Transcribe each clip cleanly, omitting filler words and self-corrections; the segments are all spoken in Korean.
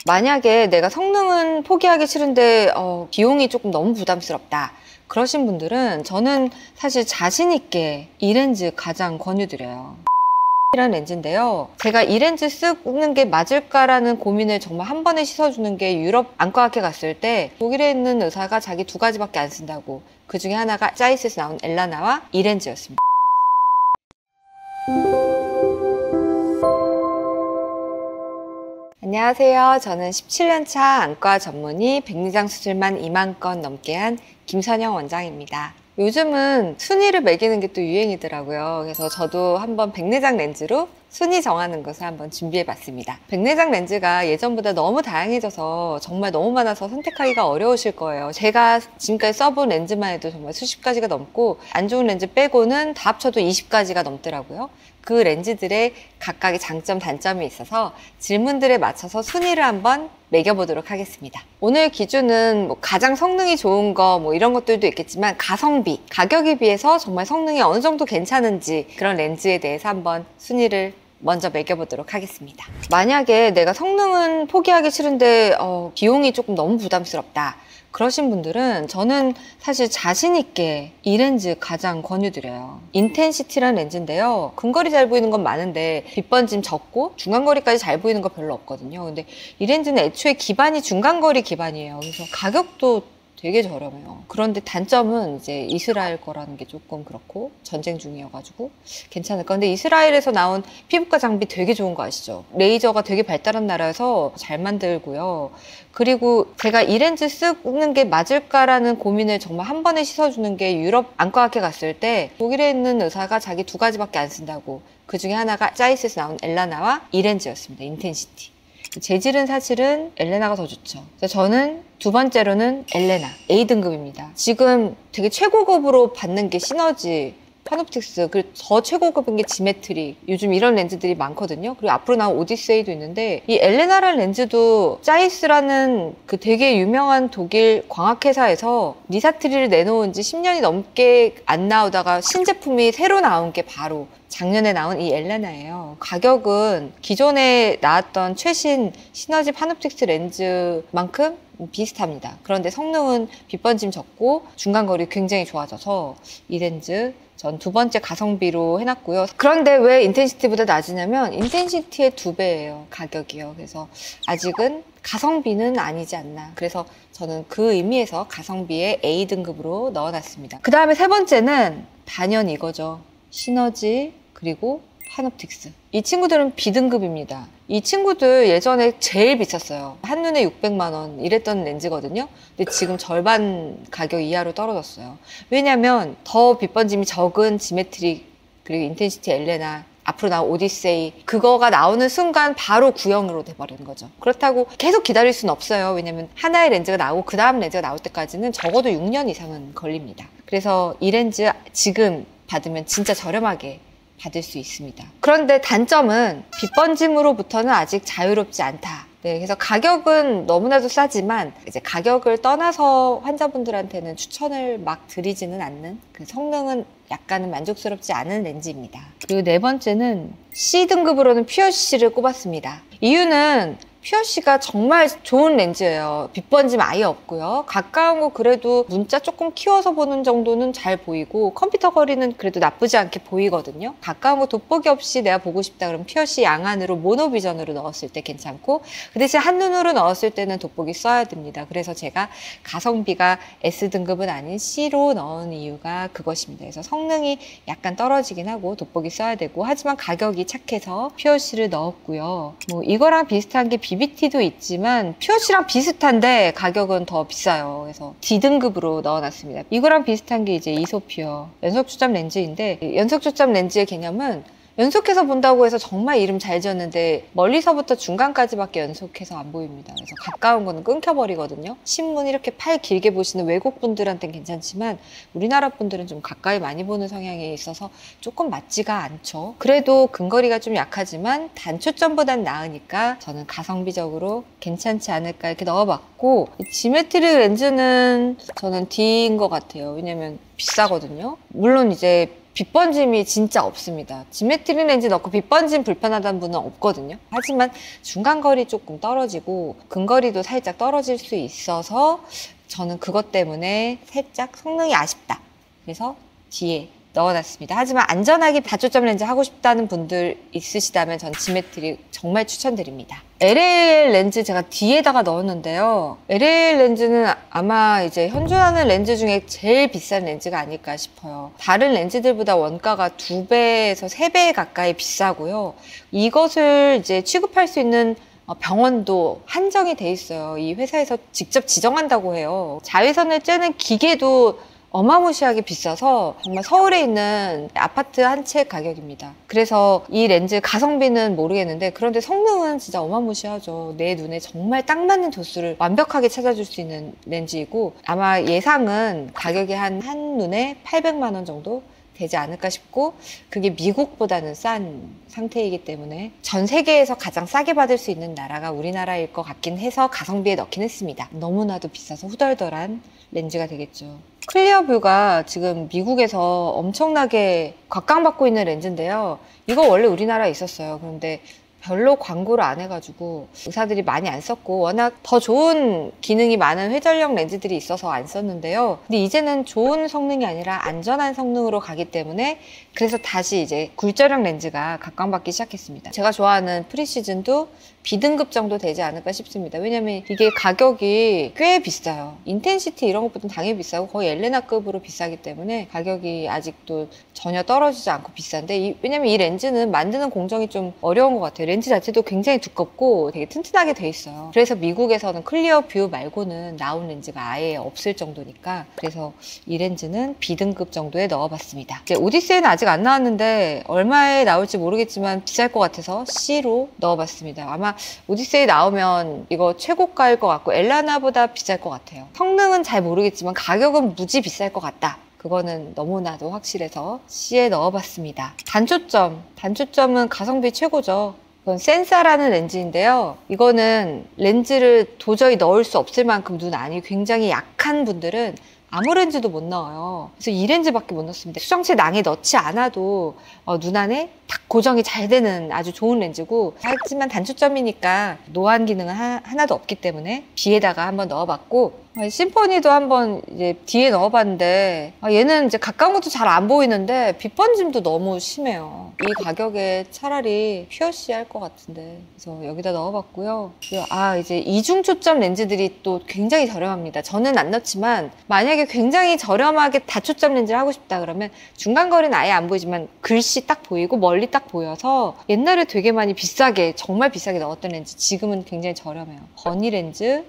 만약에 내가 성능은 포기하기 싫은데 비용이 조금 너무 부담스럽다 그러신 분들은 저는 사실 자신 있게 이 렌즈 가장 권유드려요. 이란 렌즈인데요. 제가 이 렌즈 쓰는 게 맞을까라는 고민을 정말 한 번에 씻어주는 게 유럽 안과학회 갔을 때 독일에 있는 의사가 자기 2가지밖에 안 쓴다고, 그 중에 하나가 짜이스에서 나온 엘라나와 이 렌즈였습니다. 안녕하세요. 저는 17년차 안과 전문의, 백내장 수술만 2만 건 넘게 한 김선영 원장입니다. 요즘은 순위를 매기는 게 또 유행이더라고요. 그래서 저도 한번 백내장 렌즈로 순위 정하는 것을 한번 준비해봤습니다. 백내장 렌즈가 예전보다 너무 다양해져서 정말 너무 많아서 선택하기가 어려우실 거예요. 제가 지금까지 써본 렌즈만 해도 정말 수십 가지가 넘고 안 좋은 렌즈 빼고는 다 합쳐도 20가지가 넘더라고요. 그 렌즈들의 각각의 장점, 단점이 있어서 질문들에 맞춰서 순위를 한번 매겨보도록 하겠습니다. 오늘 기준은 가장 성능이 좋은 거 이런 것들도 있겠지만 가성비, 가격에 비해서 정말 성능이 어느 정도 괜찮은지 그런 렌즈에 대해서 한번 순위를 먼저 매겨보도록 하겠습니다. 만약에 내가 성능은 포기하기 싫은데 비용이 조금 너무 부담스럽다 그러신 분들은 저는 사실 자신 있게 이 렌즈 가장 권유드려요. 인텐시티라는 렌즈인데요. 근거리 잘 보이는 건 많은데 빛번짐 적고 중간거리까지 잘 보이는 거 별로 없거든요. 근데 이 렌즈는 애초에 기반이 중간거리 기반이에요. 그래서 가격도 되게 저렴해요. 그런데 단점은 이제 이스라엘 거라는 게 조금 그렇고 전쟁 중이어가지고 괜찮을 건데, 이스라엘에서 나온 피부과 장비 되게 좋은 거 아시죠? 레이저가 되게 발달한 나라여서 잘 만들고요. 그리고 제가 이 렌즈 쓰는 게 맞을까라는 고민을 정말 한 번에 씻어주는 게 유럽 안과학회 갔을 때 독일에 있는 의사가 자기 2가지밖에 안 쓴다고, 그 중에 하나가 짜이스에서 나온 엘라나와 이 렌즈였습니다. 인텐시티. 재질은 사실은 엘레나가 더 좋죠. 그래서 저는 두 번째로는 엘레나 A등급입니다. 지금 되게 최고급으로 받는 게 시너지, 파놉틱스, 그리고 더 최고급인 게 지메트리, 요즘 이런 렌즈들이 많거든요. 그리고 앞으로 나온 오디세이도 있는데, 이 엘레나라는 렌즈도 짜이스라는 그 되게 유명한 독일 광학회사에서 니사트리를 내놓은 지 10년이 넘게 안 나오다가 신제품이 새로 나온 게 바로 작년에 나온 이 엘레나예요. 가격은 기존에 나왔던 최신 시너지 파놉틱스 렌즈만큼 비슷합니다. 그런데 성능은 빛번짐 적고 중간거리 굉장히 좋아져서 이 렌즈 전 두 번째 가성비로 해놨고요. 그런데 왜 인텐시티보다 낮으냐면 인텐시티의 2배예요. 가격이요. 그래서 아직은 가성비는 아니지 않나. 그래서 저는 그 의미에서 가성비의 A등급으로 넣어놨습니다. 그 다음에 세 번째는 단연 이거죠. 시너지 그리고 파놉틱스. 이 친구들은 B등급입니다. 이 친구들 예전에 제일 비쌌어요. 한눈에 600만 원 이랬던 렌즈거든요. 근데 지금 절반 가격 이하로 떨어졌어요. 왜냐면 더 빛번짐이 적은 지메트리, 그리고 인텐시티 엘레나, 앞으로 나온 오디세이, 그거가 나오는 순간 바로 구형으로 돼버리는 거죠. 그렇다고 계속 기다릴 수는 없어요. 왜냐면 하나의 렌즈가 나오고 그 다음 렌즈가 나올 때까지는 적어도 6년 이상은 걸립니다. 그래서 이 렌즈 지금 받으면 진짜 저렴하게 받을 수 있습니다. 그런데 단점은 빛번짐으로부터는 아직 자유롭지 않다. 네, 그래서 가격은 너무나도 싸지만 이제 가격을 떠나서 환자분들한테는 추천을 막 드리지는 않는, 그 성능은 약간은 만족스럽지 않은 렌즈입니다. 그리고 네 번째는 C등급으로는 퓨어C를 꼽았습니다. 이유는 퓨어C가 정말 좋은 렌즈예요. 빛번짐 아예 없고요. 가까운 거 그래도 문자 조금 키워서 보는 정도는 잘 보이고 컴퓨터 거리는 그래도 나쁘지 않게 보이거든요. 가까운 거 돋보기 없이 내가 보고 싶다 그러면 퓨어C 양안으로 모노비전으로 넣었을 때 괜찮고, 그 대신 한눈으로 넣었을 때는 돋보기 써야 됩니다. 그래서 제가 가성비가 S등급은 아닌 C로 넣은 이유가 그것입니다. 그래서 성능이 약간 떨어지긴 하고 돋보기 써야 되고, 하지만 가격이 착해서 퓨어C를 넣었고요. 이거랑 비슷한 게 BBT도 있지만 퓨어C랑 비슷한데 가격은 더 비싸요. 그래서 D등급으로 넣어놨습니다. 이거랑 비슷한 게 이제 이소퓨어 연속초점 렌즈인데, 연속초점 렌즈의 개념은 연속해서 본다고 해서 정말 이름 잘 지었는데 멀리서부터 중간까지밖에 연속해서 안 보입니다. 그래서 가까운 거는 끊겨버리거든요. 신문 이렇게 팔 길게 보시는 외국 분들한테는 괜찮지만 우리나라 분들은 좀 가까이 많이 보는 성향이 있어서 조금 맞지가 않죠. 그래도 근거리가 좀 약하지만 단초점보단 나으니까 저는 가성비적으로 괜찮지 않을까 이렇게 넣어봤고, 지메트리 렌즈는 저는 D인 것 같아요. 왜냐면 비싸거든요. 물론 이제 빛 번짐이 진짜 없습니다. 지메트리 렌즈 넣고 빛 번짐 불편하다는 분은 없거든요. 하지만 중간거리 조금 떨어지고 근거리도 살짝 떨어질 수 있어서 저는 그것 때문에 살짝 성능이 아쉽다. 그래서 뒤에 넣어놨습니다. 하지만 안전하게 다초점 렌즈 하고 싶다는 분들 있으시다면 전 지메트리 정말 추천드립니다. LAL 렌즈 제가 뒤에다가 넣었는데요. LAL 렌즈는 아마 이제 현존하는 렌즈 중에 제일 비싼 렌즈가 아닐까 싶어요. 다른 렌즈들보다 원가가 2배에서 3배 가까이 비싸고요. 이것을 이제 취급할 수 있는 병원도 한정이 돼 있어요. 이 회사에서 직접 지정한다고 해요. 자외선을 쬐는 기계도 어마무시하게 비싸서 정말 서울에 있는 아파트 한 채 가격입니다. 그래서 이 렌즈 가성비는 모르겠는데 그런데 성능은 진짜 어마무시하죠. 내 눈에 정말 딱 맞는 도수를 완벽하게 찾아줄 수 있는 렌즈이고 아마 예상은 가격이 한눈에 800만 원 정도 되지 않을까 싶고 그게 미국보다는 싼 상태이기 때문에 전 세계에서 가장 싸게 받을 수 있는 나라가 우리나라일 것 같긴 해서 가성비에 넣긴 했습니다. 너무나도 비싸서 후덜덜한 렌즈가 되겠죠. 클리어뷰가 지금 미국에서 엄청나게 곽강받고 있는 렌즈인데요. 이거 원래 우리나라에 있었어요. 그런데 별로 광고를 안 해가지고 의사들이 많이 안 썼고 워낙 더 좋은 기능이 많은 회전력 렌즈들이 있어서 안 썼는데요. 근데 이제는 좋은 성능이 아니라 안전한 성능으로 가기 때문에 그래서 다시 이제 굴절형 렌즈가 각광받기 시작했습니다. 제가 좋아하는 프리시즌도 B등급 정도 되지 않을까 싶습니다. 왜냐면 이게 가격이 꽤 비싸요. 인텐시티 이런 것보다는 당연히 비싸고 거의 엘레나급으로 비싸기 때문에 가격이 아직도 전혀 떨어지지 않고 비싼데 왜냐면 이 렌즈는 만드는 공정이 좀 어려운 것 같아요. 렌즈 자체도 굉장히 두껍고 되게 튼튼하게 돼 있어요. 그래서 미국에서는 클리어 뷰 말고는 나온 렌즈가 아예 없을 정도니까 그래서 이 렌즈는 B등급 정도에 넣어봤습니다. 이제 오디세이는 아직 안 나왔는데 얼마에 나올지 모르겠지만 비쌀 것 같아서 C로 넣어봤습니다. 아마 오디세이 나오면 이거 최고가일 것 같고 엘라나보다 비쌀 것 같아요. 성능은 잘 모르겠지만 가격은 무지 비쌀 것 같다. 그거는 너무나도 확실해서 C에 넣어봤습니다. 단초점은 가성비 최고죠. 이건 센사라는 렌즈인데요. 이거는 렌즈를 도저히 넣을 수 없을 만큼 눈 안이 굉장히 약한 분들은 아무 렌즈도 못 넣어요. 그래서 이 렌즈밖에 못 넣습니다. 수정체 낭에 넣지 않아도 눈 안에 딱 고정이 잘 되는 아주 좋은 렌즈고 하지만 단초점이니까 노안 기능은 하나도 없기 때문에 B에다가 한번 넣어봤고 심포니도 한번 이제 뒤에 넣어봤는데 얘는 이제 가까운 것도 잘 안 보이는데 빛 번짐도 너무 심해요. 이 가격에 차라리 퓨어시 할 것 같은데 그래서 여기다 넣어봤고요. 이제 이중 초점 렌즈들이 또 굉장히 저렴합니다. 저는 안 넣지만 만약에 굉장히 저렴하게 다초점 렌즈를 하고 싶다 그러면 중간거리는 아예 안 보이지만 글씨 딱 보이고 멀리 딱 보여서 옛날에 되게 많이 비싸게 정말 비싸게 넣었던 렌즈 지금은 굉장히 저렴해요. 버니 렌즈,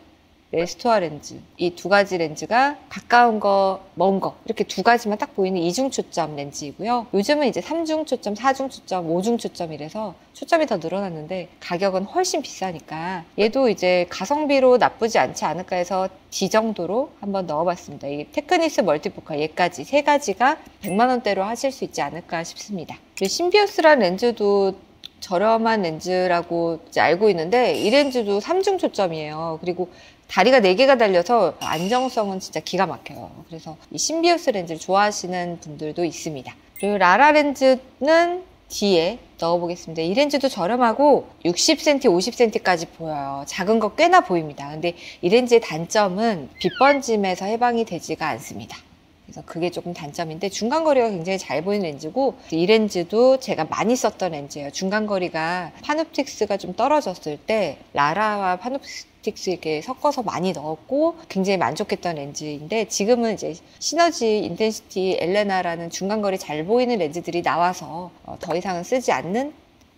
레스토아 렌즈 이 두 가지 렌즈가 가까운 거, 먼 거 이렇게 두 가지만 딱 보이는 이중 초점 렌즈이고요. 요즘은 이제 3중 초점, 4중 초점, 5중 초점이라서 초점이 더 늘어났는데 가격은 훨씬 비싸니까 얘도 이제 가성비로 나쁘지 않지 않을까 해서 D 정도로 한번 넣어봤습니다. 이 테크니스 멀티포칼 얘까지 세 가지가 100만 원대로 하실 수 있지 않을까 싶습니다. 신비어스라는 렌즈도 저렴한 렌즈라고 이제 알고 있는데 이 렌즈도 3중 초점이에요. 그리고 다리가 4개가 달려서 안정성은 진짜 기가 막혀요. 그래서 이 신비어스 렌즈를 좋아하시는 분들도 있습니다. 그리고 라라 렌즈는 D에 넣어보겠습니다. 이 렌즈도 저렴하고 60cm, 50cm까지 보여요. 작은 거 꽤나 보입니다. 근데 이 렌즈의 단점은 빛 번짐에서 해방이 되지가 않습니다. 그래서 그게 조금 단점인데 중간거리가 굉장히 잘 보이는 렌즈고 이 렌즈도 제가 많이 썼던 렌즈예요. 중간거리가 파놉틱스가 좀 떨어졌을 때 라라와 파놉틱스 이렇게 섞어서 많이 넣었고 굉장히 만족했던 렌즈인데 지금은 이제 시너지, 인텐시티, 엘레나라는 중간거리 잘 보이는 렌즈들이 나와서 더 이상은 쓰지 않는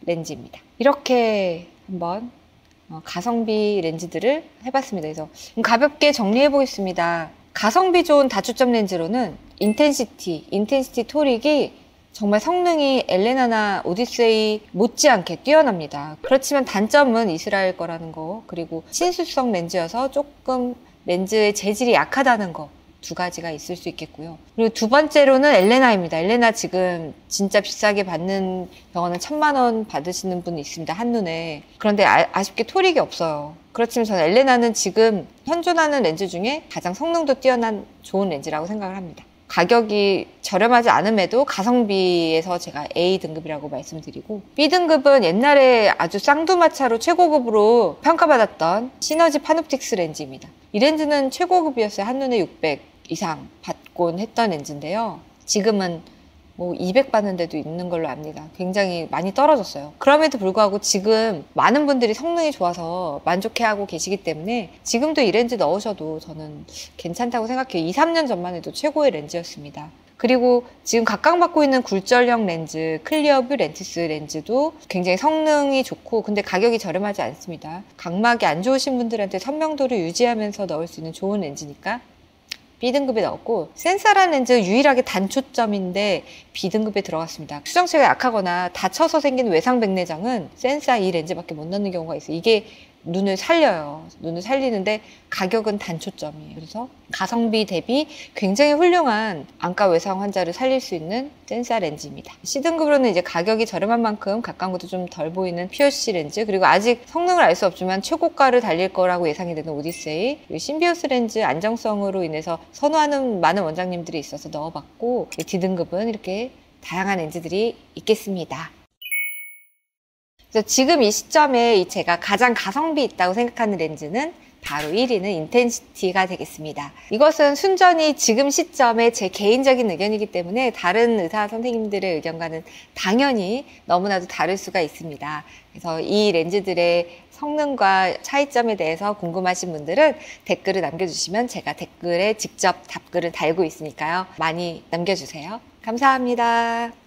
렌즈입니다. 이렇게 한번 가성비 렌즈들을 해봤습니다. 그래서 가볍게 정리해 보겠습니다. 가성비 좋은 다초점 렌즈로는 인텐시티 토릭이 정말 성능이 엘레나나 오디세이 못지않게 뛰어납니다. 그렇지만 단점은 이스라엘 거라는 거 그리고 친수성 렌즈여서 조금 렌즈의 재질이 약하다는 거 두 가지가 있을 수 있겠고요. 그리고 두 번째로는 엘레나입니다. 엘레나 지금 진짜 비싸게 받는 병원은 1000만 원 받으시는 분이 있습니다. 한눈에. 그런데 아쉽게 토릭이 없어요. 그렇지만 저는 엘레나는 지금 현존하는 렌즈 중에 가장 성능도 뛰어난 좋은 렌즈라고 생각을 합니다. 가격이 저렴하지 않음에도 가성비에서 제가 A 등급이라고 말씀드리고, B 등급은 옛날에 아주 쌍두마차로 최고급으로 평가받았던 시너지 파놉틱스 렌즈입니다. 이 렌즈는 최고급이었어요. 한눈에 600 이상 받곤 했던 렌즈인데요. 지금은 뭐 200 받는 데도 있는 걸로 압니다. 굉장히 많이 떨어졌어요. 그럼에도 불구하고 지금 많은 분들이 성능이 좋아서 만족해하고 계시기 때문에 지금도 이 렌즈 넣으셔도 저는 괜찮다고 생각해요. 2, 3년 전만 해도 최고의 렌즈였습니다. 그리고 지금 각광받고 있는 굴절형 렌즈 클리어뷰 렌티스 렌즈도 굉장히 성능이 좋고 근데 가격이 저렴하지 않습니다. 각막이 안 좋으신 분들한테 선명도를 유지하면서 넣을 수 있는 좋은 렌즈니까 B등급에 넣었고, 센사라는 렌즈 유일하게 단초점인데 B등급에 들어갔습니다. 수정체가 약하거나 다쳐서 생긴 외상 백내장은 센사 이 렌즈밖에 못 넣는 경우가 있어요. 이게 눈을 살려요. 눈을 살리는데 가격은 단초점이에요. 그래서 가성비 대비 굉장히 훌륭한 안과 외상 환자를 살릴 수 있는 센사 렌즈입니다. C등급으로는 이제 가격이 저렴한 만큼 각광구도 좀 덜 보이는 POC 렌즈, 그리고 아직 성능을 알 수 없지만 최고가를 달릴 거라고 예상이 되는 오디세이, 그리고 신비오스 렌즈 안정성으로 인해서 선호하는 많은 원장님들이 있어서 넣어봤고, D등급은 이렇게 다양한 렌즈들이 있겠습니다. 그래서 지금 이 시점에 제가 가장 가성비 있다고 생각하는 렌즈는 바로 1위는 인텐시티가 되겠습니다. 이것은 순전히 지금 시점에 제 개인적인 의견이기 때문에 다른 의사 선생님들의 의견과는 당연히 너무나도 다를 수가 있습니다. 그래서 이 렌즈들의 성능과 차이점에 대해서 궁금하신 분들은 댓글을 남겨주시면 제가 댓글에 직접 답글을 달고 있으니까요. 많이 남겨주세요. 감사합니다.